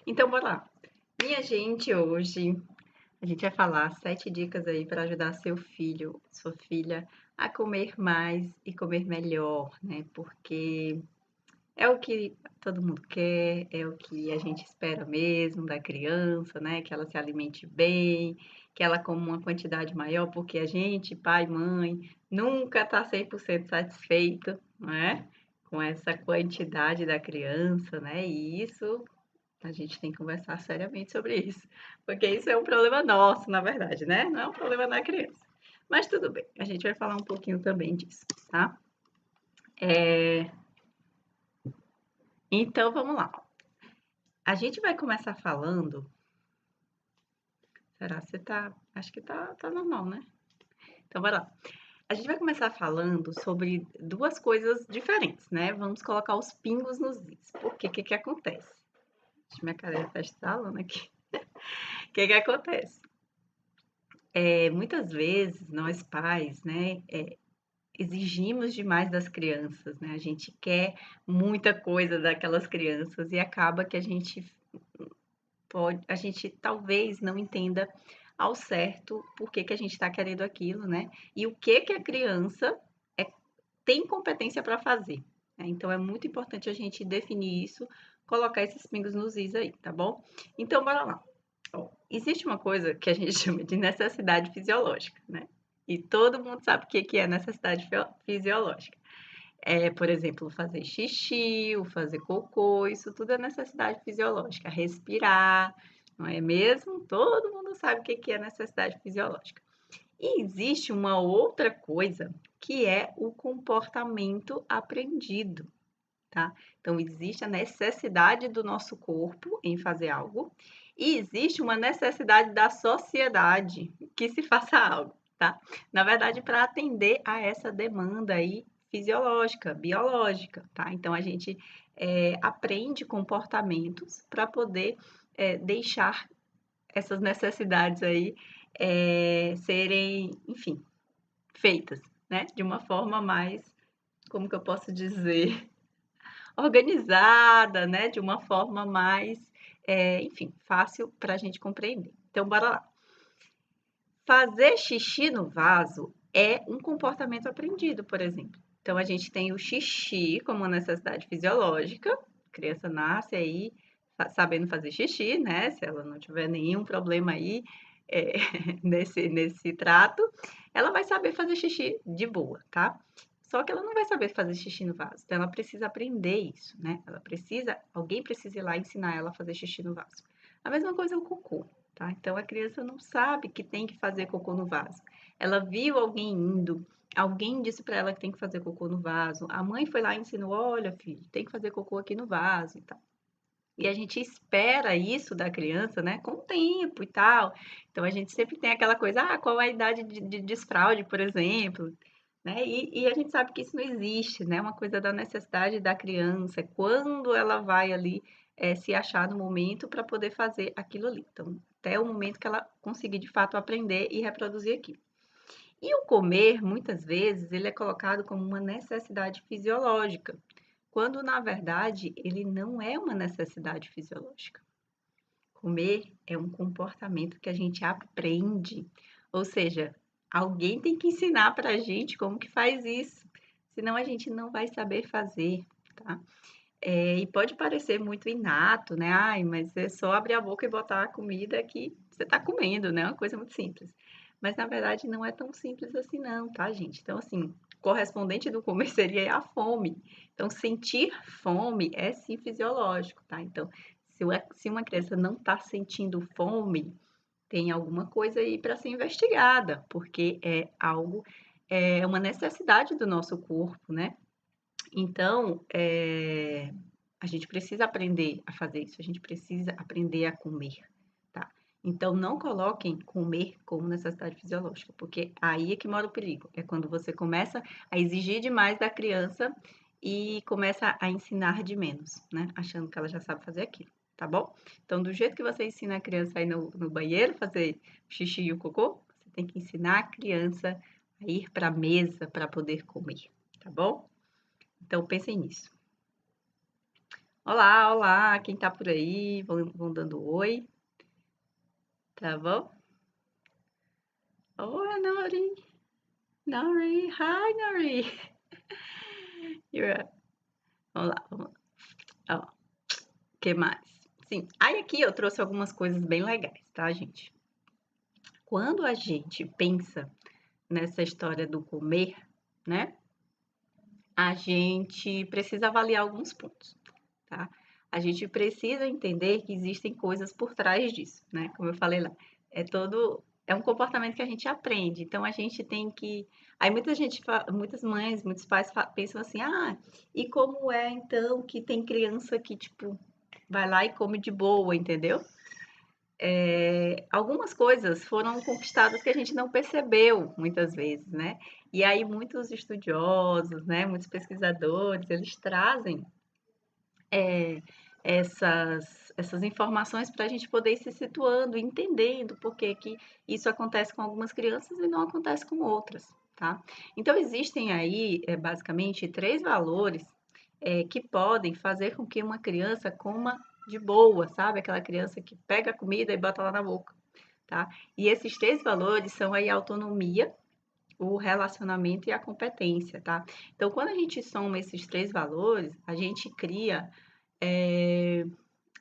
Então, bora lá. Minha gente, hoje a gente vai falar 7 dicas aí para ajudar seu filho, sua filha a comer mais e comer melhor, né? Porque é o que todo mundo quer, é o que a gente espera mesmo da criança, né? Que ela se alimente bem, que ela coma uma quantidade maior, porque a gente, pai, mãe, nunca tá 100% satisfeito, não é? Com essa quantidade da criança, né? E isso a gente tem que conversar seriamente sobre isso, porque isso é um problema nosso, na verdade, né? Não é um problema da criança. Mas tudo bem, a gente vai falar um pouquinho também disso, tá? Então vamos lá. A gente vai começar falando. Será que você tá? Acho que tá normal, né? Então bora lá. A gente vai começar falando sobre duas coisas diferentes, né? Vamos colocar os pingos nos is. Porque o que que acontece? Deixa minha cadeira tá estalando aqui. O que que acontece? Muitas vezes nós pais, né, exigimos demais das crianças, né? A gente quer muita coisa daquelas crianças e acaba que a gente talvez não entenda ao certo por que que a gente está querendo aquilo, né? E o que que a criança é, tem competência para fazer, né? Então é muito importante a gente definir isso, colocar esses pingos nos is aí, tá bom? Então bora lá. Ó, existe uma coisa que a gente chama de necessidade fisiológica, né? E todo mundo sabe o que que é necessidade fisiológica. É, por exemplo, fazer xixi, o fazer cocô, isso tudo é necessidade fisiológica. Respirar, não é mesmo? Todo mundo sabe o que que é necessidade fisiológica. E existe uma outra coisa que é o comportamento aprendido, tá? Então, existe a necessidade do nosso corpo em fazer algo e existe uma necessidade da sociedade que se faça algo, tá? Na verdade, para atender a essa demanda aí fisiológica, biológica, tá? Então, a gente aprende comportamentos para poder deixar essas necessidades aí serem, enfim, feitas, né? De uma forma mais, como que eu posso dizer, organizada, né, de uma forma mais, enfim, fácil para a gente compreender. Então, bora lá. Fazer xixi no vaso é um comportamento aprendido, por exemplo. Então, a gente tem o xixi como uma necessidade fisiológica, a criança nasce aí sabendo fazer xixi, né? Se ela não tiver nenhum problema aí é, nesse trato, ela vai saber fazer xixi de boa, tá? Só que ela não vai saber fazer xixi no vaso, então ela precisa aprender isso, né? Alguém precisa ir lá ensinar ela a fazer xixi no vaso. A mesma coisa é o cocô, tá? Então a criança não sabe que tem que fazer cocô no vaso. Ela viu alguém indo, alguém disse para ela que tem que fazer cocô no vaso. A mãe foi lá e ensinou: olha, filho, tem que fazer cocô aqui no vaso e tal. E a gente espera isso da criança, né, com o tempo e tal. Então a gente sempre tem aquela coisa, qual a idade de desfraude, por exemplo, né? E a gente sabe que isso não existe, né? Uma coisa da necessidade da criança, quando ela vai ali se achar no momento para poder fazer aquilo ali. Então, até o momento que ela conseguir de fato aprender e reproduzir aquilo. E o comer, muitas vezes, ele é colocado como uma necessidade fisiológica, quando na verdade ele não é uma necessidade fisiológica. Comer é um comportamento que a gente aprende, ou seja, alguém tem que ensinar para a gente como que faz isso, senão a gente não vai saber fazer, tá? E pode parecer muito inato, né? Ai, mas é só abrir a boca e botar a comida que você está comendo, né? Uma coisa muito simples. Mas na verdade não é tão simples assim não, tá, gente? Então, assim, correspondente do comer seria a fome. Então, sentir fome é sim fisiológico, tá? Então, se uma criança não está sentindo fome, tem alguma coisa aí para ser investigada, porque é uma necessidade do nosso corpo, né? Então, a gente precisa aprender a fazer isso, a gente precisa aprender a comer, tá? Então, não coloquem comer como necessidade fisiológica, porque aí é que mora o perigo. É quando você começa a exigir demais da criança e começa a ensinar de menos, né? Achando que ela já sabe fazer aquilo, tá bom? Então, do jeito que você ensina a criança a ir no banheiro fazer xixi e o cocô, você tem que ensinar a criança a ir para a mesa para poder comer, tá bom? Então, pensem nisso. Olá, olá, quem tá por aí, vão dando oi, tá bom? Oi, Nori, Nori, hi, Nori. You're- vamos lá, ó, que mais? Sim, aí aqui eu trouxe algumas coisas bem legais, tá, gente? Quando a gente pensa nessa história do comer, né, a gente precisa avaliar alguns pontos, tá? A gente precisa entender que existem coisas por trás disso, né? Como eu falei lá, é um comportamento que a gente aprende. Então a gente tem que, aí muitas mães, muitos pais pensam assim: "Ah, e como é então que tem criança que tipo vai lá e come de boa", entendeu? Algumas coisas foram conquistadas que a gente não percebeu muitas vezes, né? E aí muitos estudiosos, né, muitos pesquisadores, eles trazem é, essas informações para a gente poder ir se situando, entendendo por que que isso acontece com algumas crianças e não acontece com outras, tá? Então existem aí basicamente três valores que podem fazer com que uma criança coma de boa, sabe? Aquela criança que pega a comida e bota lá na boca, tá? E esses três valores são aí a autonomia, o relacionamento e a competência, tá? Então, quando a gente soma esses três valores, a gente cria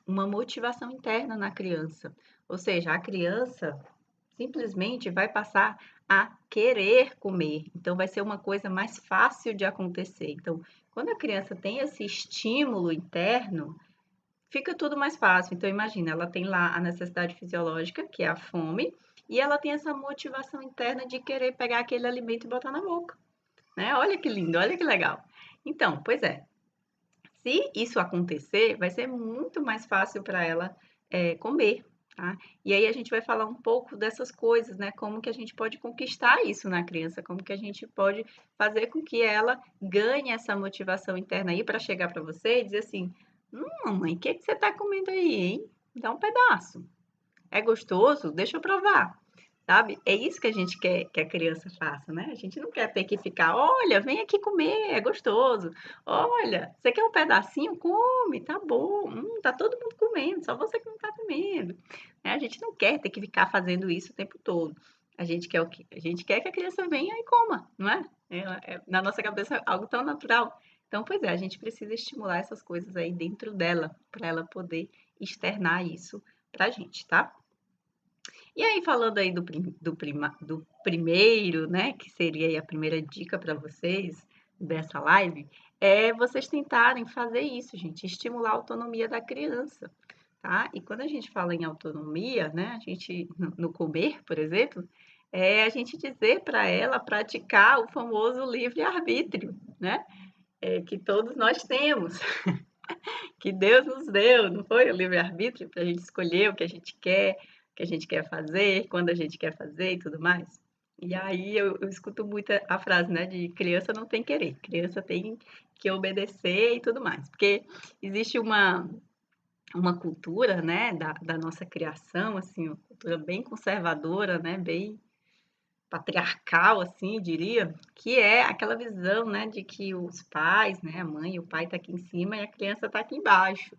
uma motivação interna na criança. Ou seja, a criança simplesmente vai passar a querer comer. Então, vai ser uma coisa mais fácil de acontecer. Então, quando a criança tem esse estímulo interno, fica tudo mais fácil. Então, imagina, ela tem lá a necessidade fisiológica, que é a fome, e ela tem essa motivação interna de querer pegar aquele alimento e botar na boca, né? Olha que lindo, olha que legal. Então, pois é, se isso acontecer, vai ser muito mais fácil para ela, comer, tá. E aí a gente vai falar um pouco dessas coisas, né, como que a gente pode conquistar isso na criança, como que a gente pode fazer com que ela ganhe essa motivação interna aí para chegar para você e dizer assim: mamãe, o que que você está comendo aí, hein? Dá um pedaço. É gostoso? Deixa eu provar. Sabe? É isso que a gente quer que a criança faça, né? A gente não quer ter que ficar, olha, vem aqui comer, é gostoso. Olha, você quer um pedacinho? Come, tá bom. Tá todo mundo comendo, só você que não tá comendo. Né? A gente não quer ter que ficar fazendo isso o tempo todo. A gente quer o quê? A gente quer que a criança venha e coma, não é? Na nossa cabeça é algo tão natural. Então, pois é, a gente precisa estimular essas coisas aí dentro dela, para ela poder externar isso pra gente, tá? E aí, falando aí do primeiro, né, que seria aí a primeira dica para vocês dessa live, é vocês tentarem fazer isso, gente, estimular a autonomia da criança, tá? E quando a gente fala em autonomia, né, a gente, no comer, por exemplo, é a gente dizer para ela praticar o famoso livre-arbítrio, né? Que todos nós temos, que Deus nos deu, não foi o livre-arbítrio para a gente escolher o que a gente quer fazer, quando a gente quer fazer e tudo mais. E aí eu escuto muito a frase, né, de criança não tem querer, criança tem que obedecer e tudo mais. Porque existe uma cultura, né, da nossa criação, assim, uma cultura bem conservadora, né, bem patriarcal, assim, diria, que é aquela visão, né, de que os pais, né, a mãe e o pai tá aqui em cima e a criança tá aqui embaixo,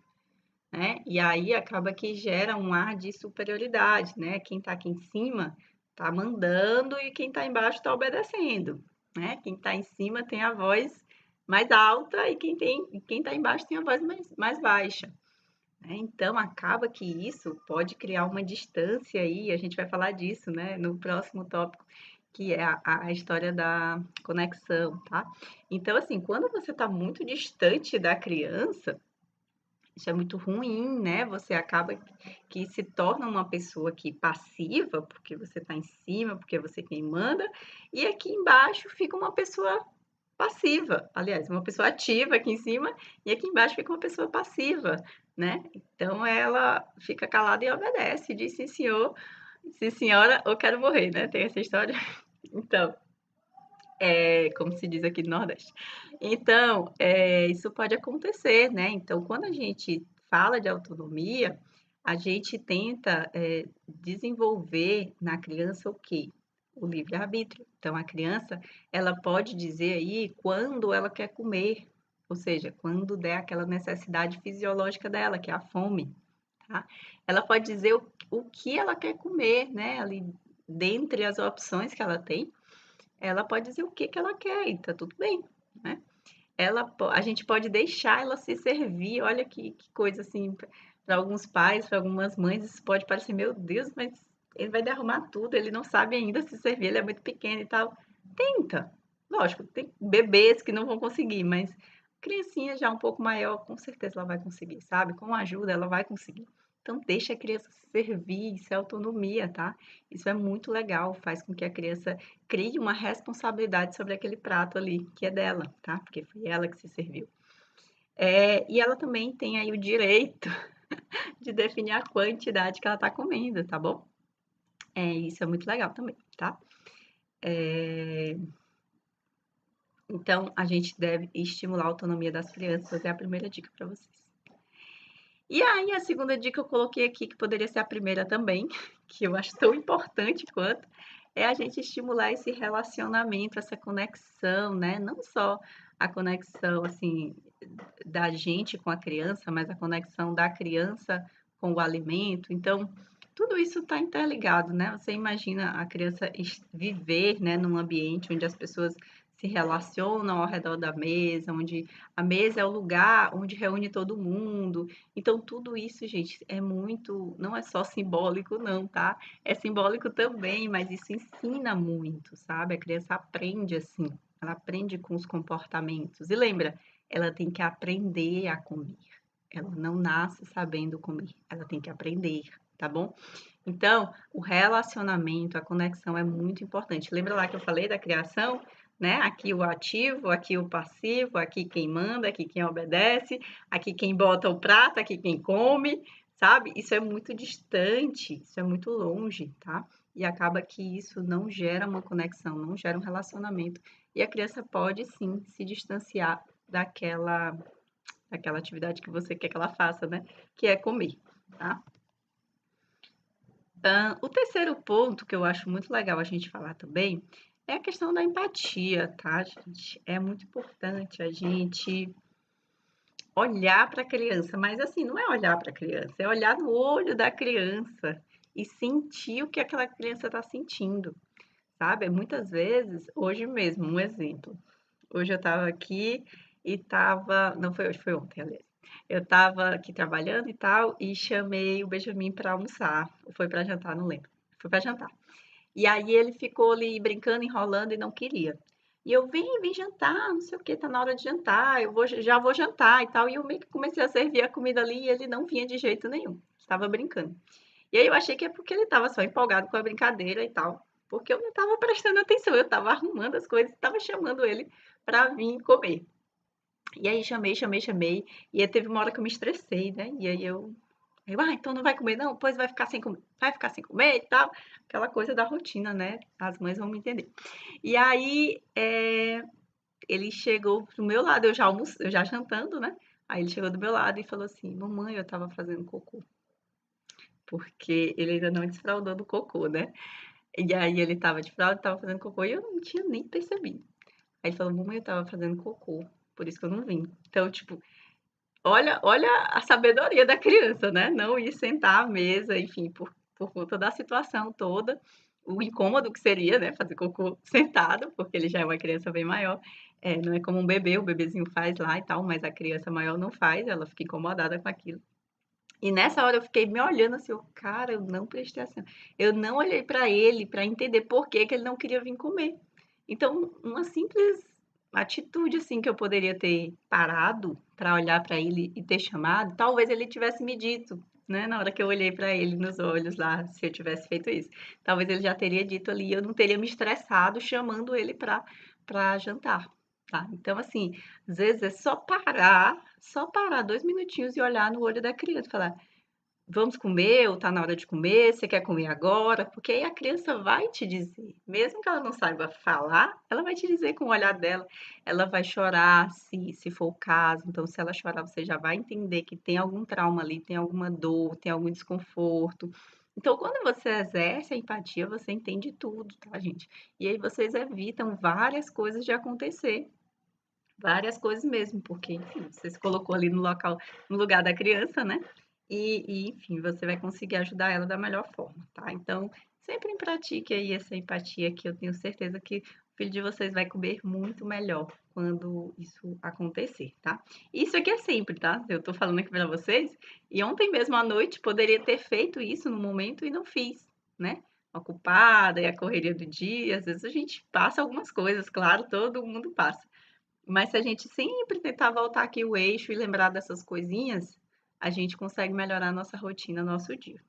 né? E aí acaba que gera um ar de superioridade, né? Quem está aqui em cima está mandando e quem está embaixo está obedecendo, né? Quem está em cima tem a voz mais alta e quem está embaixo tem a voz mais baixa, né? Então acaba que isso pode criar uma distância aí, a gente vai falar disso, né? No próximo tópico, que é a história da conexão, tá? Então, assim, quando você está muito distante da criança, isso é muito ruim, né? Você acaba que se torna uma pessoa que passiva, porque você está em cima, porque você quem manda, e aqui embaixo fica uma pessoa passiva. Aliás, uma pessoa ativa aqui em cima, e aqui embaixo fica uma pessoa passiva, né? Então ela fica calada e obedece, diz sim, senhor, sim, senhora, ou quero morrer, né? Tem essa história. Então, como se diz aqui no Nordeste. Então, isso pode acontecer, né? Então, quando a gente fala de autonomia, a gente tenta, desenvolver na criança o quê? O livre-arbítrio. Então, a criança, ela pode dizer aí quando ela quer comer, ou seja, quando der aquela necessidade fisiológica dela, que é a fome, tá? Ela pode dizer o que ela quer comer, né? Ali, dentre as opções que ela tem, ela pode dizer o que ela quer e tá tudo bem, né? A gente pode deixar ela se servir, olha que coisa assim, para alguns pais, para algumas mães, isso pode parecer, meu Deus, mas ele vai derrumar tudo, ele não sabe ainda se servir, ele é muito pequeno e tal. Tenta, lógico, tem bebês que não vão conseguir, mas criancinha já um pouco maior, com certeza ela vai conseguir, sabe? Com ajuda ela vai conseguir. Então deixa a criança se servir, isso é autonomia, tá? Isso é muito legal, faz com que a criança crie uma responsabilidade sobre aquele prato ali, que é dela, tá? Porque foi ela que se serviu. E ela também tem aí o direito de definir a quantidade que ela está comendo, tá bom? Isso é muito legal também, tá? Então, a gente deve estimular a autonomia das crianças, é a primeira dica para vocês. E aí, a segunda dica eu coloquei aqui, que poderia ser a primeira também, que eu acho tão importante quanto, é a gente estimular esse relacionamento, essa conexão, né? Não só a conexão, assim, da gente com a criança, mas a conexão da criança com o alimento. Então, tudo isso está interligado, né? Você imagina a criança viver, né, num ambiente onde as pessoas se relacionam ao redor da mesa, onde a mesa é o lugar onde reúne todo mundo. Então, tudo isso, gente, é muito, não é só simbólico, não, tá? É simbólico também, mas isso ensina muito, sabe? A criança aprende assim, ela aprende com os comportamentos. E lembra, ela tem que aprender a comer. Ela não nasce sabendo comer, ela tem que aprender, tá bom? Então, o relacionamento, a conexão é muito importante. Lembra lá que eu falei da criação? Né? Aqui o ativo, aqui o passivo, aqui quem manda, aqui quem obedece, aqui quem bota o prato, aqui quem come, sabe? Isso é muito distante, isso é muito longe, tá? E acaba que isso não gera uma conexão, não gera um relacionamento. E a criança pode sim se distanciar daquela atividade que você quer que ela faça, né? Que é comer, tá? O terceiro ponto que eu acho muito legal a gente falar também é a questão da empatia, tá, gente? É muito importante a gente olhar para a criança, mas assim, não é olhar para a criança, é olhar no olho da criança e sentir o que aquela criança está sentindo, sabe? Muitas vezes, hoje mesmo, um exemplo. Hoje eu estava aqui e estava, não foi hoje, foi ontem, aliás. Eu estava aqui trabalhando e tal, e chamei o Benjamin para almoçar. Ou foi para jantar, não lembro. Foi para jantar. E aí ele ficou ali brincando, enrolando e não queria. E eu vim jantar, não sei o que, tá na hora de jantar, já vou jantar e tal. E eu meio que comecei a servir a comida ali e ele não vinha de jeito nenhum. Estava brincando. E aí eu achei que é porque ele estava só empolgado com a brincadeira e tal. Porque eu não estava prestando atenção, eu estava arrumando as coisas, estava chamando ele para vir comer. E aí chamei, e aí teve uma hora que eu me estressei, né, e aí então não vai comer não? Pois vai ficar sem comer e tal, aquela coisa da rotina, né, as mães vão me entender. E aí, ele chegou pro meu lado, eu já jantando, né, aí ele chegou do meu lado e falou assim: "Mamãe, eu estava fazendo cocô", porque ele ainda não desfraldou do cocô, né. E aí ele estava de fralda, estava fazendo cocô e eu não tinha nem percebido. Aí ele falou: "Mamãe, eu estava fazendo cocô, por isso que eu não vim". Então, tipo, olha a sabedoria da criança, né, não ir sentar à mesa, enfim, por conta da situação toda, o incômodo que seria, né, fazer cocô sentado, porque ele já é uma criança bem maior, não é como um bebê, o bebezinho faz lá e tal, mas a criança maior não faz, ela fica incomodada com aquilo. E nessa hora eu fiquei me olhando assim, eu: "Cara, eu não prestei atenção". Eu não olhei para ele para entender por que que ele não queria vir comer. Então, uma simples atitude, assim, que eu poderia ter parado para olhar para ele e ter chamado, talvez ele tivesse me dito, né, na hora que eu olhei para ele nos olhos lá, se eu tivesse feito isso. Talvez ele já teria dito ali, eu não teria me estressado chamando ele para jantar, tá. Então, assim, às vezes é só parar 2 minutinhos e olhar no olho da criança e falar: "Vamos comer ou tá na hora de comer? Você quer comer agora?" Porque aí a criança vai te dizer, mesmo que ela não saiba falar, ela vai te dizer com o olhar dela. Ela vai chorar se for o caso, então se ela chorar você já vai entender que tem algum trauma ali, tem alguma dor, tem algum desconforto. Então quando você exerce a empatia, você entende tudo, tá gente? E aí vocês evitam várias coisas de acontecer. várias coisas mesmo, porque, enfim, você se colocou ali no local, no lugar da criança, né? Enfim, você vai conseguir ajudar ela da melhor forma, tá? Então, sempre pratique aí essa empatia, que eu tenho certeza que o filho de vocês vai comer muito melhor quando isso acontecer, tá? Isso aqui é sempre, tá? Eu tô falando aqui pra vocês, e ontem mesmo à noite poderia ter feito isso no momento e não fiz, né? Ocupada e a correria do dia, às vezes a gente passa algumas coisas, claro, todo mundo passa. Mas se a gente sempre tentar voltar aqui o eixo e lembrar dessas coisinhas, a gente consegue melhorar a nossa rotina, nosso dia.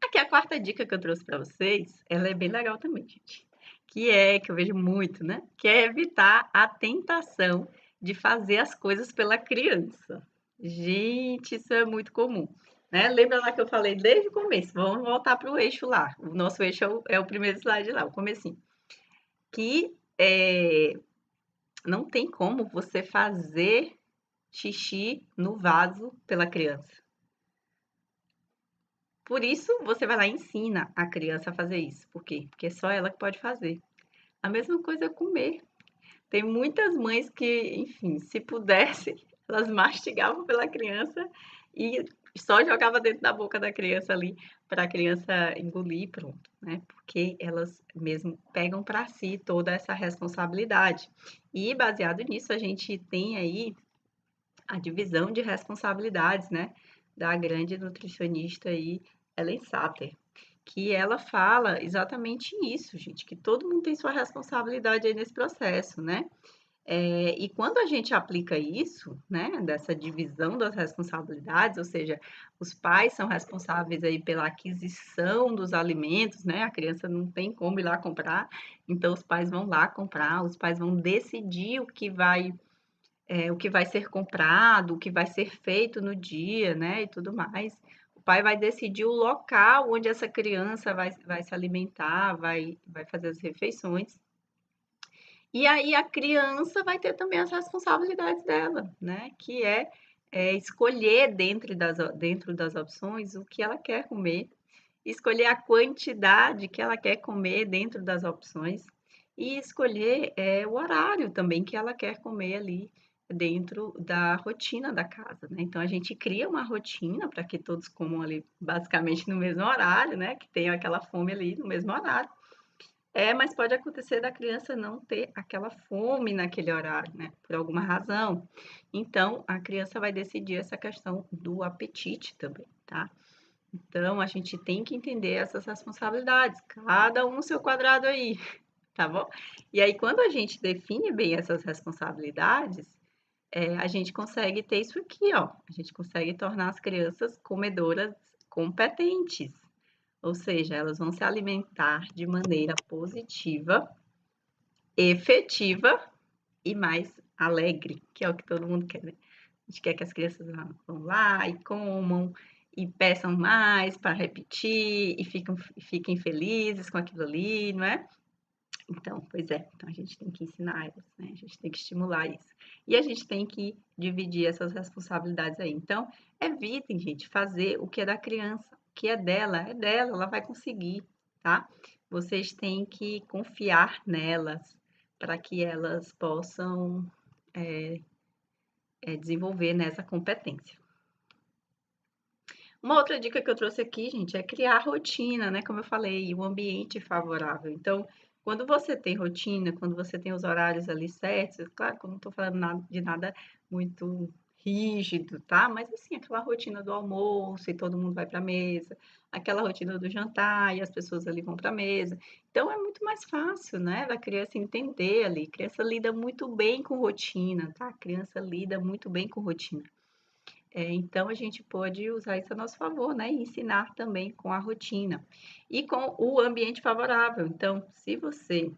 Aqui a quarta dica que eu trouxe para vocês, ela é bem legal também, gente. Que eu vejo muito, né? Que é evitar a tentação de fazer as coisas pela criança. Gente, isso é muito comum, né? Lembra lá que eu falei desde o começo? Vamos voltar para o eixo lá. O nosso eixo é o primeiro slide lá, o comecinho. Que não tem como você fazer xixi no vaso pela criança. Por isso, você vai lá e ensina a criança a fazer isso. Por quê? Porque é só ela que pode fazer. A mesma coisa é comer. Tem muitas mães que, enfim, se pudesse, elas mastigavam pela criança e só jogava dentro da boca da criança ali para a criança engolir e pronto, né? Porque elas mesmo pegam para si toda essa responsabilidade. E baseado nisso, a gente tem aí a divisão de responsabilidades, né, da grande nutricionista aí, Ellen Satter, que ela fala exatamente isso, gente, que todo mundo tem sua responsabilidade aí nesse processo, né? E quando a gente aplica isso, né, dessa divisão das responsabilidades, ou seja, os pais são responsáveis aí pela aquisição dos alimentos, né? A criança não tem como ir lá comprar, então os pais vão lá comprar, os pais vão decidir o que vai ser comprado, o que vai ser feito no dia, né, e tudo mais. O pai vai decidir o local onde essa criança vai se alimentar, vai fazer as refeições. E aí a criança vai ter também as responsabilidades dela, né, que é escolher dentro das opções o que ela quer comer, escolher a quantidade que ela quer comer dentro das opções e escolher, o horário também que ela quer comer ali dentro da rotina da casa, né. Então a gente cria uma rotina para que todos comam ali basicamente no mesmo horário, né, que tenham aquela fome ali no mesmo horário. Mas pode acontecer da criança não ter aquela fome naquele horário, né, por alguma razão. Então a criança vai decidir essa questão do apetite também, tá. Então, a gente tem que entender essas responsabilidades, cada um no seu quadrado aí, tá bom? E aí, quando a gente define bem essas responsabilidades, a gente consegue ter isso aqui, ó. A gente consegue tornar as crianças comedoras competentes, ou seja, elas vão se alimentar de maneira positiva, efetiva e mais alegre, que é o que todo mundo quer, né? A gente quer que as crianças vão lá e comam e peçam mais para repetir e fiquem felizes com aquilo ali, não é? Então, pois é, então a gente tem que ensinar elas, né? A gente tem que estimular isso. E a gente tem que dividir essas responsabilidades aí. Então, evitem, gente, fazer o que é da criança, o que é dela, ela vai conseguir, tá? Vocês têm que confiar nelas para que elas possam desenvolver nessa competência. Uma outra dica que eu trouxe aqui, gente, é criar rotina, né? Como eu falei, um ambiente favorável. Então, quando você tem rotina, quando você tem os horários ali certos, claro que eu não estou falando de nada muito rígido, tá? Mas assim, aquela rotina do almoço e todo mundo vai para a mesa, aquela rotina do jantar e as pessoas ali vão para a mesa. Então, é muito mais fácil, né, da criança entender ali. A criança lida muito bem com rotina, tá? A criança lida muito bem com rotina. Então a gente pode usar isso a nosso favor, né, e ensinar também com a rotina e com o ambiente favorável. Então, se você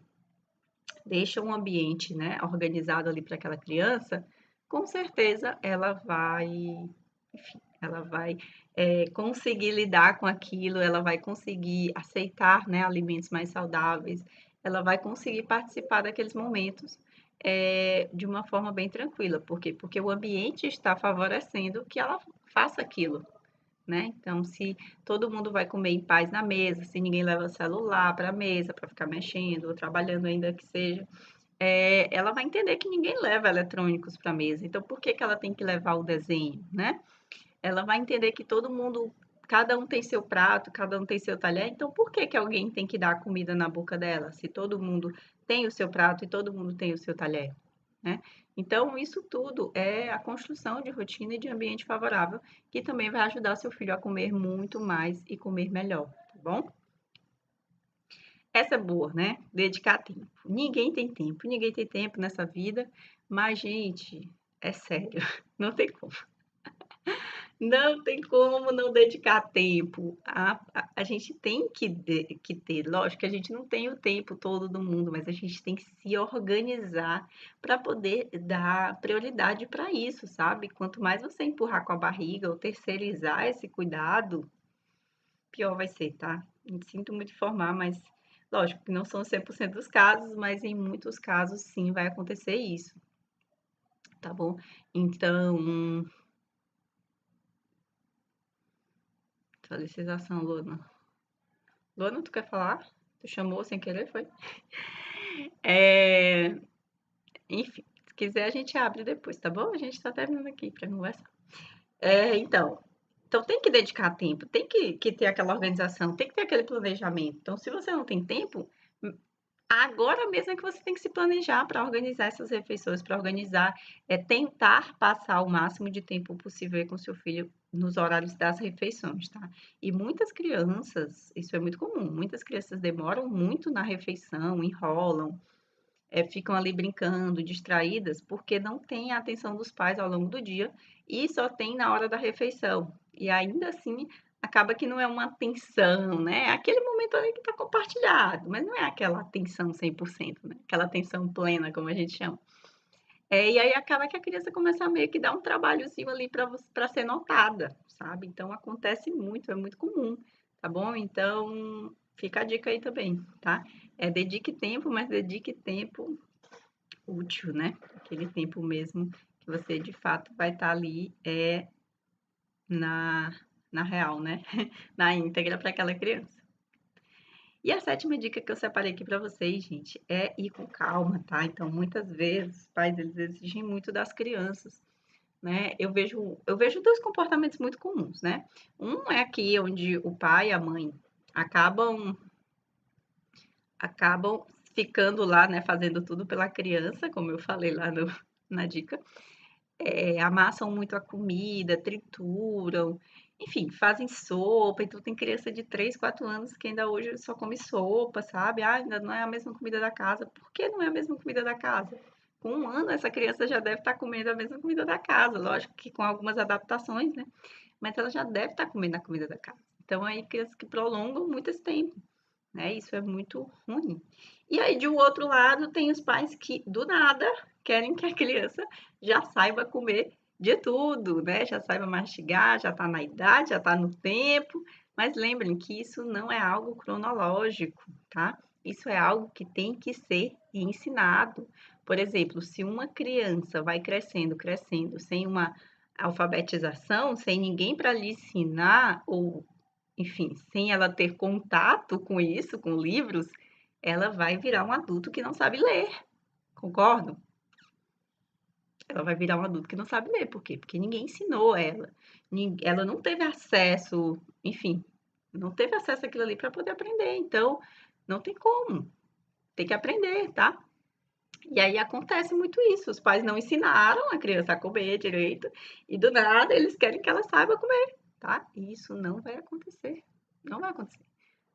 deixa um ambiente, né, organizado ali para aquela criança, com certeza ela vai, enfim, ela vai, conseguir lidar com aquilo, ela vai conseguir aceitar, né, alimentos mais saudáveis, ela vai conseguir participar daqueles momentos, de uma forma bem tranquila. Por quê? Porque o ambiente está favorecendo que ela faça aquilo, né. Então, se todo mundo vai comer em paz na mesa, se ninguém leva celular para a mesa para ficar mexendo ou trabalhando ainda que seja, ela vai entender que ninguém leva eletrônicos para a mesa, então por que que ela tem que levar o desenho, né? Ela vai entender que todo mundo, cada um tem seu prato, cada um tem seu talher, então por que que alguém tem que dar comida na boca dela, se todo mundo tem o seu prato e todo mundo tem o seu talher, né? Então, isso tudo é a construção de rotina e de ambiente favorável, que também vai ajudar seu filho a comer muito mais e comer melhor, tá bom? Essa é boa, né? Dedicar tempo. Ninguém tem tempo nessa vida, mas, gente, é sério, não tem como. Não tem como não dedicar tempo. A gente tem que ter, lógico que a gente não tem o tempo todo do mundo, mas a gente tem que se organizar para poder dar prioridade para isso, sabe? Quanto mais você empurrar com a barriga ou terceirizar esse cuidado, pior vai ser, tá? Me sinto muito informar, mas lógico que não são 100% dos casos, mas em muitos casos sim vai acontecer isso, tá bom? Então, solicitação, Luna. Luana, tu quer falar? Tu chamou sem querer, foi? É, enfim, se quiser a gente abre depois, tá bom? A gente tá terminando aqui para conversar. Então tem que dedicar tempo, tem que ter aquela organização, tem que ter aquele planejamento. Então, se você não tem tempo, agora mesmo é que você tem que se planejar para organizar essas refeições, para organizar, tentar passar o máximo de tempo possível com seu filho nos horários das refeições, tá? E muitas crianças, isso é muito comum, muitas crianças demoram muito na refeição, enrolam, ficam ali brincando, distraídas, porque não têm a atenção dos pais ao longo do dia e só tem na hora da refeição. E ainda assim, acaba que não é uma atenção, né? É aquele momento ali que está compartilhado, mas não é aquela atenção 100%, né? Aquela atenção plena, como a gente chama. E aí acaba que a criança começa a meio que dar um trabalhozinho ali para ser notada, sabe? Então acontece muito, é muito comum, tá bom? Então fica a dica aí também, tá? Dedique tempo, mas dedique tempo útil, né? Aquele tempo mesmo que você de fato vai estar ali na, na real, né? Na íntegra para aquela criança. E a sétima dica que eu separei aqui para vocês, gente, é ir com calma, tá? Então, muitas vezes, os pais, eles exigem muito das crianças, né? Eu vejo dois comportamentos muito comuns, né? Um é aqui onde o pai e a mãe acabam acabam ficando lá, né, fazendo tudo pela criança, como eu falei lá na dica, amassam muito a comida, trituram, enfim, fazem sopa. Então tem criança de 3, 4 anos que ainda hoje só come sopa, sabe? Ah, ainda não é a mesma comida da casa. Por que não é a mesma comida da casa? Com 1 ano, essa criança já deve estar comendo a mesma comida da casa, lógico que com algumas adaptações, né? Mas ela já deve estar comendo a comida da casa. Então, aí, crianças que prolongam muito esse tempo, né? Isso é muito ruim. E aí, de um outro lado, tem os pais que, do nada, querem que a criança já saiba comer de tudo, né? Já saiba mastigar, já está na idade, já está no tempo. Mas lembrem que isso não é algo cronológico, tá? Isso é algo que tem que ser ensinado. Por exemplo, se uma criança vai crescendo, crescendo, sem uma alfabetização, sem ninguém para lhe ensinar, ou enfim, sem ela ter contato com isso, com livros, ela vai virar um adulto que não sabe ler, concordo? Ela vai virar um adulto que não sabe ler, por quê? Porque ninguém ensinou ela, ela não teve acesso, enfim, não teve acesso àquilo ali para poder aprender, então não tem como, tem que aprender, tá? E aí acontece muito isso, os pais não ensinaram a criança a comer direito e do nada eles querem que ela saiba comer, tá? E isso não vai acontecer, não vai acontecer.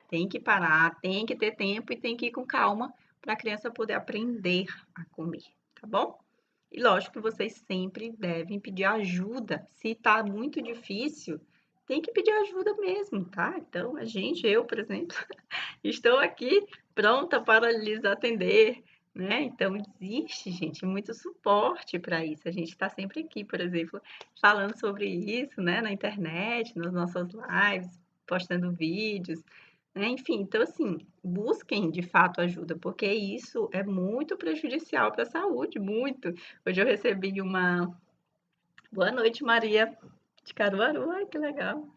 Tem que parar, tem que ter tempo e tem que ir com calma para a criança poder aprender a comer, tá bom? E lógico que vocês sempre devem pedir ajuda. Se tá muito difícil, tem que pedir ajuda mesmo, tá? Então, eu, por exemplo, estou aqui pronta para lhes atender, né? Então, existe, gente, muito suporte para isso. A gente está sempre aqui, por exemplo, falando sobre isso, né, na internet, nas nossas lives, postando vídeos, né? Enfim, então, assim, busquem de fato ajuda, porque isso é muito prejudicial para a saúde, muito. Hoje eu recebi uma. Boa noite, Maria, de Caruaru. Ai, que legal.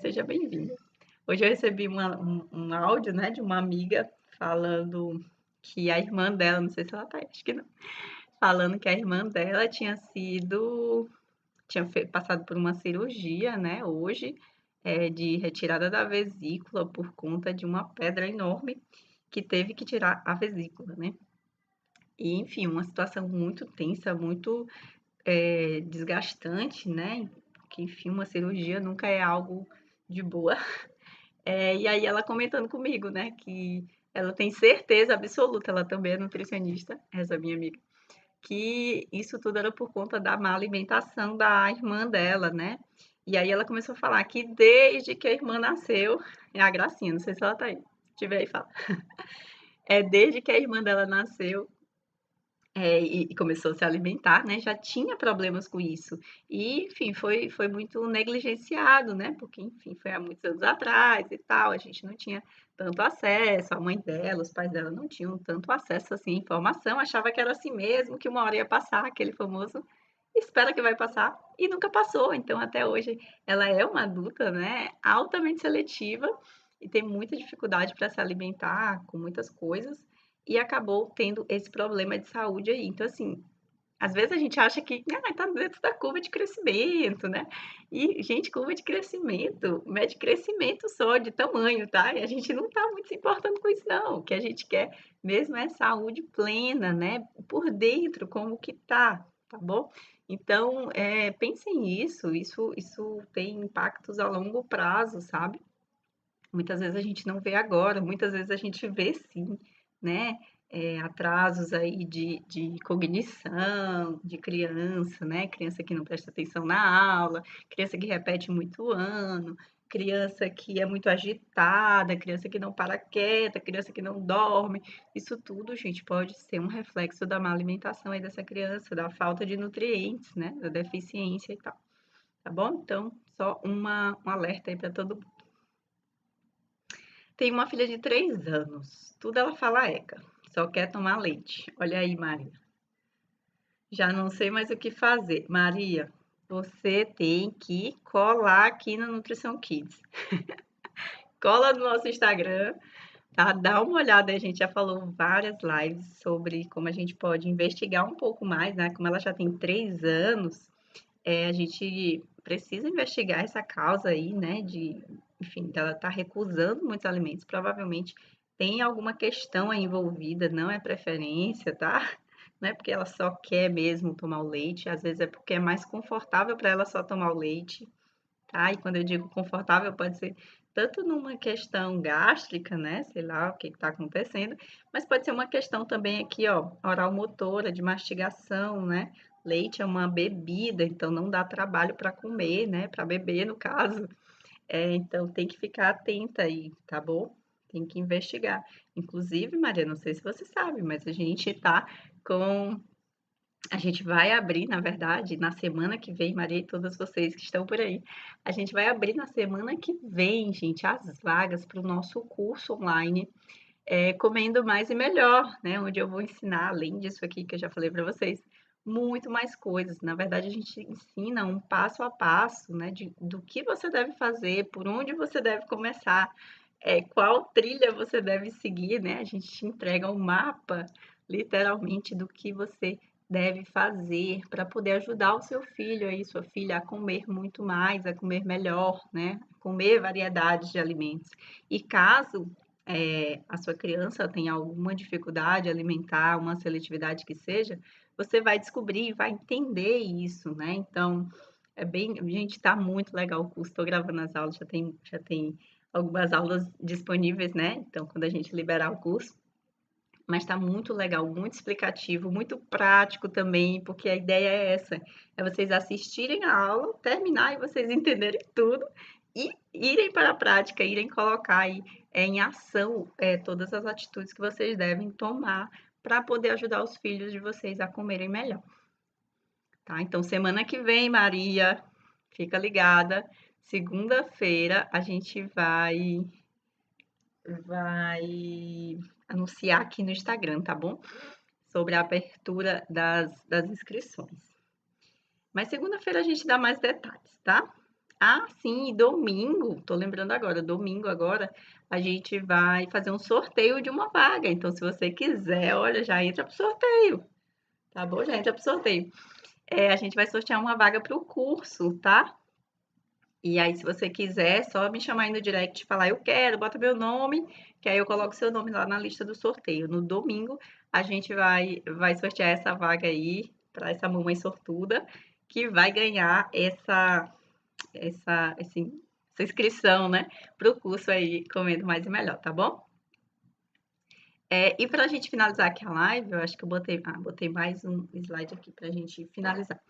Seja bem-vinda. Hoje eu recebi um áudio, né, de uma amiga falando que a irmã dela, não sei se ela tá aí, acho que não, falando que a irmã dela tinha passado por uma cirurgia, né, hoje, de retirada da vesícula por conta de uma pedra enorme que teve que tirar a vesícula, né? E, enfim, uma situação muito tensa, muito desgastante, né? Porque, enfim, uma cirurgia nunca é algo de boa. E aí ela comentando comigo, né, que ela tem certeza absoluta, ela também é nutricionista, essa minha amiga, que isso tudo era por conta da má alimentação da irmã dela, né? E aí ela começou a falar que desde que a irmã nasceu, é a Gracinha, não sei se ela tá aí, se tiver aí fala. Desde que a irmã dela nasceu, e começou a se alimentar, né, já tinha problemas com isso. E, enfim, foi muito negligenciado, né, porque, enfim, foi há muitos anos atrás e tal, a gente não tinha tanto acesso, a mãe dela, os pais dela não tinham tanto acesso, assim, à informação, achava que era assim mesmo, que uma hora ia passar, aquele famoso espera que vai passar, e nunca passou. Então, até hoje, ela é uma adulta, né, altamente seletiva e tem muita dificuldade para se alimentar com muitas coisas, e acabou tendo esse problema de saúde aí. Então, assim, às vezes a gente acha que tá dentro da curva de crescimento, né? E, gente, curva de crescimento mede crescimento só de tamanho, tá? E a gente não tá muito se importando com isso, não. O que a gente quer mesmo é saúde plena, né? Por dentro, como que tá bom? Então, pensem nisso, isso tem impactos a longo prazo, sabe? Muitas vezes a gente não vê agora, muitas vezes a gente vê sim, né? Atrasos aí de cognição, de criança, né? Criança que não presta atenção na aula, criança que repete muito ano, criança que é muito agitada, criança que não para quieta, criança que não dorme. Isso tudo, gente, pode ser um reflexo da má alimentação aí dessa criança, da falta de nutrientes, né? Da deficiência e tal. Tá bom? Então, só um alerta aí para todo mundo. Tem uma filha de 3 anos. Tudo ela fala eca. Só quer tomar leite. Olha aí, Maria. Já não sei mais o que fazer. Maria, você tem que colar aqui na Nutrição Kids. Cola no nosso Instagram, tá? Dá uma olhada, a gente já falou várias lives sobre como a gente pode investigar um pouco mais, né? Como ela já tem 3 anos, a gente precisa investigar essa causa aí, né, enfim, dela estar recusando muitos alimentos, provavelmente tem alguma questão aí envolvida, não é preferência, tá? Não é porque ela só quer mesmo tomar o leite, às vezes é porque é mais confortável para ela só tomar o leite, tá? E quando eu digo confortável, pode ser tanto numa questão gástrica, né? Sei lá o que está acontecendo, mas pode ser uma questão também aqui, ó, oral motora, de mastigação, né? Leite é uma bebida, então não dá trabalho para comer, né? Para beber, no caso. Então tem que ficar atenta aí, tá bom? Tem que investigar. Inclusive, Maria, não sei se você sabe, mas com a gente vai abrir, na verdade, na semana que vem, Maria e todas vocês que estão por aí, a gente vai abrir na semana que vem, gente, as vagas para o nosso curso online, Comendo Mais e Melhor, né? Onde eu vou ensinar, além disso aqui que eu já falei para vocês, muito mais coisas. Na verdade, a gente ensina um passo a passo, né? Do que você deve fazer, por onde você deve começar, qual trilha você deve seguir, né? A gente te entrega um mapa, literalmente, do que você deve fazer para poder ajudar o seu filho aí, sua filha, a comer muito mais, a comer melhor, né? Comer variedades de alimentos. E caso a sua criança tenha alguma dificuldade alimentar, uma seletividade que seja, você vai descobrir, vai entender isso, né? Então, gente, tá muito legal o curso, estou gravando as aulas, já tem algumas aulas disponíveis, né? Então, quando a gente liberar o curso, mas está muito legal, muito explicativo, muito prático também, porque a ideia é essa, é vocês assistirem a aula, terminar e vocês entenderem tudo e irem para a prática, irem colocar aí em ação todas as atitudes que vocês devem tomar para poder ajudar os filhos de vocês a comerem melhor, tá? Então, semana que vem, Maria, fica ligada. Segunda-feira a gente vai anunciar aqui no Instagram, tá bom? Sobre a abertura das inscrições. Mas segunda-feira a gente dá mais detalhes, tá? Ah, sim, domingo, tô lembrando agora, domingo agora, a gente vai fazer um sorteio de uma vaga, então se você quiser, olha, já entra pro sorteio, tá bom? Já entra pro sorteio. A gente vai sortear uma vaga para o curso, tá? E aí, se você quiser, só me chamar aí no direct e falar, eu quero, bota meu nome, que aí eu coloco seu nome lá na lista do sorteio. No domingo, a gente vai sortear essa vaga aí para essa mamãe sortuda, que vai ganhar assim, essa inscrição, né, para o curso aí, Comendo Mais e Melhor, tá bom? E para a gente finalizar aqui a live, eu acho que eu botei mais um slide aqui para a gente finalizar.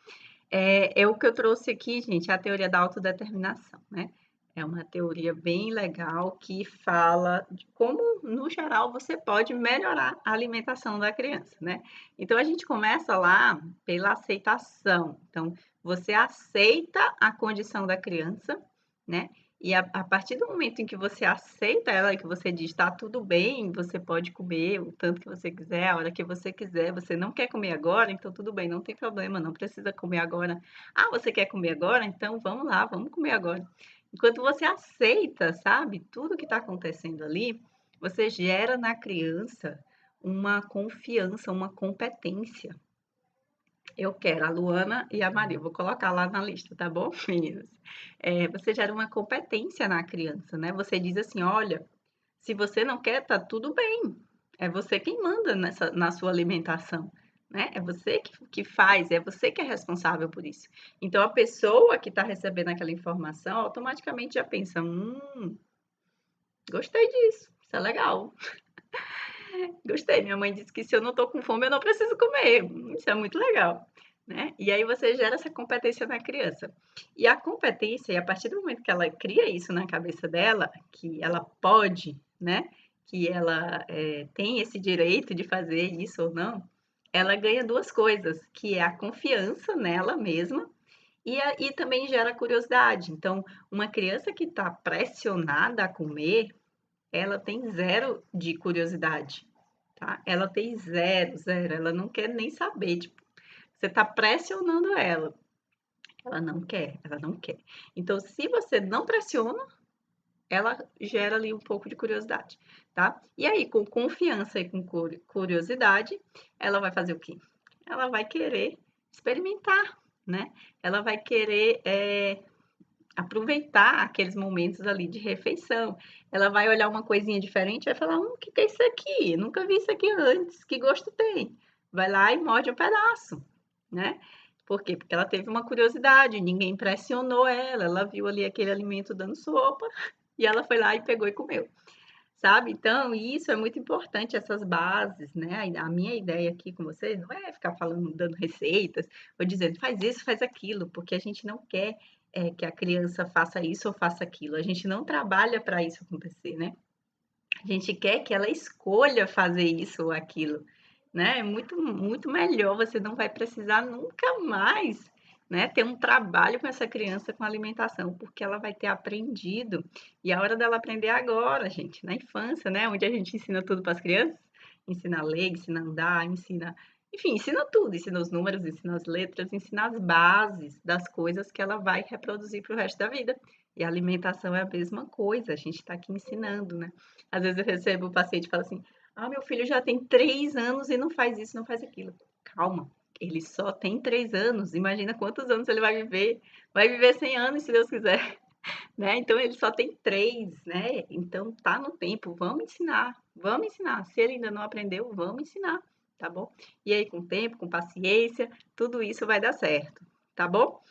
O que eu trouxe aqui, gente, é a teoria da autodeterminação, né? É uma teoria bem legal que fala de como, no geral, você pode melhorar a alimentação da criança, né? Então, a gente começa lá pela aceitação. Então, você aceita a condição da criança, né? E a partir do momento em que você aceita ela e que você diz, tá tudo bem, você pode comer o tanto que você quiser, a hora que você quiser, você não quer comer agora, então tudo bem, não tem problema, não precisa comer agora. Ah, você quer comer agora? Então vamos lá, vamos comer agora. Enquanto você aceita, sabe, tudo que está acontecendo ali, você gera na criança uma confiança, uma competência. Eu quero a Luana e a Maria, vou colocar lá na lista, tá bom, meninas? Você gera uma competência na criança, né? Você diz assim: olha, se você não quer, tá tudo bem. É você quem manda na sua alimentação, né? É você que faz, é você que é responsável por isso. Então, a pessoa que está recebendo aquela informação automaticamente já pensa: gostei disso, isso é legal. Gostei, minha mãe disse que se eu não estou com fome, eu não preciso comer. Isso é muito legal, né? E aí você gera essa competência na criança. E a competência, e a partir do momento que ela cria isso na cabeça dela, que ela pode, né? Que ela tem esse direito de fazer isso ou não, ela ganha duas coisas, que é a confiança nela mesma e também gera curiosidade. Então, uma criança que está pressionada a comer, ela tem zero de curiosidade, tá? Ela tem zero, zero, ela não quer nem saber, tipo, você está pressionando ela. Ela não quer, ela não quer. Então, se você não pressiona, ela gera ali um pouco de curiosidade, tá? E aí, com confiança e com curiosidade, ela vai fazer o quê? Ela vai querer experimentar, né? Ela vai querer aproveitar aqueles momentos ali de refeição. Ela vai olhar uma coisinha diferente e vai falar: o que é isso aqui? Nunca vi isso aqui antes. Que gosto tem?" Vai lá e morde um pedaço, né? Por quê? Porque ela teve uma curiosidade, ninguém pressionou ela, ela viu ali aquele alimento dando sopa e ela foi lá e pegou e comeu, sabe? Então, isso é muito importante, essas bases, né? A minha ideia aqui com vocês não é ficar falando, dando receitas, ou dizendo, faz isso, faz aquilo, porque a gente não quer que a criança faça isso ou faça aquilo. A gente não trabalha para isso acontecer, né? A gente quer que ela escolha fazer isso ou aquilo, né? É muito, muito melhor, você não vai precisar nunca mais, né, ter um trabalho com essa criança com alimentação, porque ela vai ter aprendido. E a hora dela aprender é agora, gente, na infância, né, onde a gente ensina tudo para as crianças, ensina a ler, ensina a andar, enfim, ensina tudo, ensina os números, ensina as letras, ensina as bases das coisas que ela vai reproduzir para o resto da vida. E a alimentação é a mesma coisa, a gente está aqui ensinando, né? Às vezes eu recebo o paciente e fala assim: ah, meu filho já tem 3 anos e não faz isso, não faz aquilo. Calma, ele só tem 3 anos. Imagina quantos anos ele vai viver. Vai viver 100 anos, se Deus quiser. Né? Então ele só tem 3, né? Então tá no tempo. Vamos ensinar, vamos ensinar. Se ele ainda não aprendeu, vamos ensinar, tá bom? E aí, com tempo, com paciência, tudo isso vai dar certo, tá bom?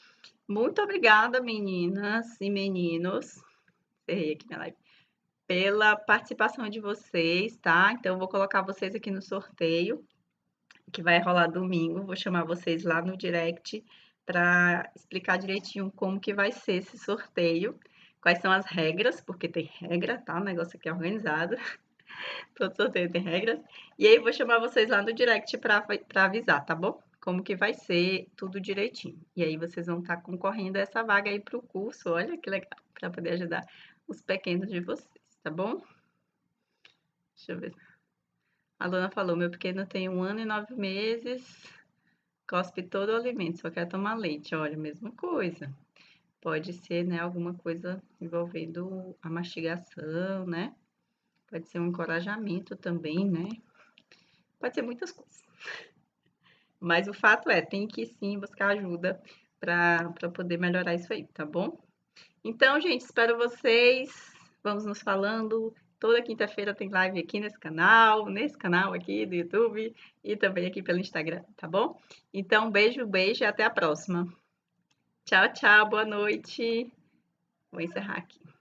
Muito obrigada, meninas e meninos. Encerrei aqui minha live pela participação de vocês, tá? Então, eu vou colocar vocês aqui no sorteio, que vai rolar domingo. Vou chamar vocês lá no direct para explicar direitinho como que vai ser esse sorteio, quais são as regras, porque tem regra, tá? O negócio aqui é organizado, todo sorteio tem regras. E aí, eu vou chamar vocês lá no direct para avisar, tá bom? Como que vai ser tudo direitinho. E aí, vocês vão estar concorrendo a essa vaga aí para o curso. Olha que legal, para poder ajudar os pequenos de vocês, tá bom? Deixa eu ver. A dona falou: meu pequeno tem 1 ano e 9 meses, cospe todo o alimento, só quer tomar leite. Olha, mesma coisa. Pode ser, né, alguma coisa envolvendo a mastigação, né? Pode ser um encorajamento também, né? Pode ser muitas coisas. Mas o fato é, tem que sim buscar ajuda para poder melhorar isso aí, tá bom? Então, gente, espero vocês. Vamos nos falando. Toda quinta-feira tem live aqui nesse canal aqui do YouTube e também aqui pelo Instagram, tá bom? Então, beijo e até a próxima. Tchau, tchau, boa noite. Vou encerrar aqui.